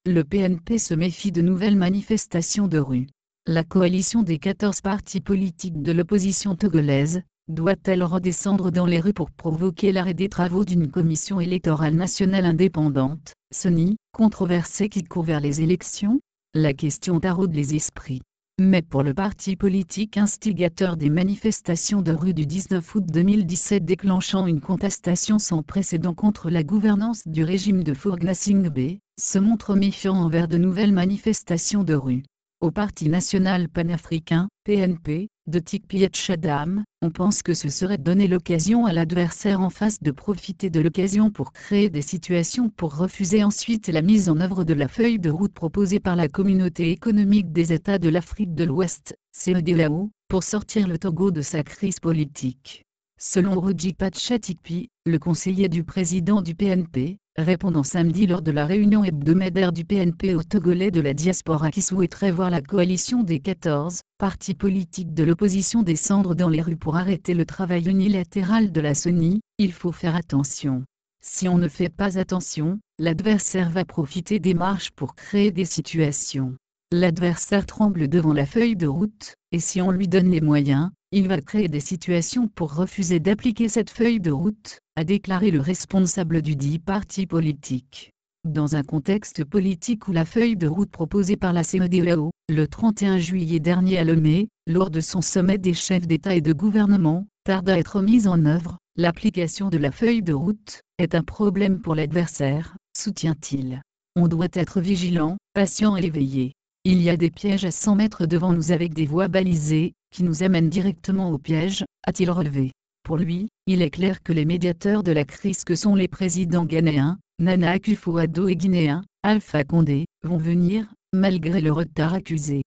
le PNP se méfie de nouvelles manifestations de rue. La coalition des 14 partis politiques de l'opposition togolaise doit-elle redescendre dans les rues pour provoquer l'arrêt des travaux d'une commission électorale nationale indépendante, CENI, controversée qui court vers les élections? La question taraude les esprits. Mais pour le parti politique instigateur des manifestations de rue du 19 août 2017 déclenchant une contestation sans précédent contre la gouvernance du régime de Faure Gnassingbé, se montre méfiant envers de nouvelles manifestations de rue. Au Parti national panafricain, PNP, de Tikpi Chadam, on pense que ce serait donner l'occasion à l'adversaire en face de profiter de l'occasion pour créer des situations pour refuser ensuite la mise en œuvre de la feuille de route proposée par la Communauté économique des États de l'Afrique de l'Ouest, CEDEAO, pour sortir le Togo de sa crise politique. Selon Roger Tikpi, le conseiller du président du PNP, répondant samedi lors de la réunion hebdomadaire du PNP aux Togolais de la diaspora qui souhaiteraient voir la coalition des 14 partis politiques de l'opposition descendre dans les rues pour arrêter le travail unilatéral de la CENI, il faut faire attention. Si on ne fait pas attention, l'adversaire va profiter des marches pour créer des situations. L'adversaire tremble devant la feuille de route, et si on lui donne les moyens, il va créer des situations pour refuser d'appliquer cette feuille de route, a déclaré le responsable du dit parti politique. Dans un contexte politique où la feuille de route proposée par la CEDEAO, le 31 juillet dernier à Lomé, lors de son sommet des chefs d'État et de gouvernement, tarde à être mise en œuvre, l'application de la feuille de route est un problème pour l'adversaire, soutient-il. On doit être vigilant, patient et éveillé. Il y a des pièges à 100 mètres devant nous avec des voies balisées, qui nous amènent directement au piège, a-t-il relevé. Pour lui, il est clair que les médiateurs de la crise que sont les présidents ghanéens, Nana Akufo-Addo et guinéens, Alpha Condé, vont venir, malgré le retard accusé.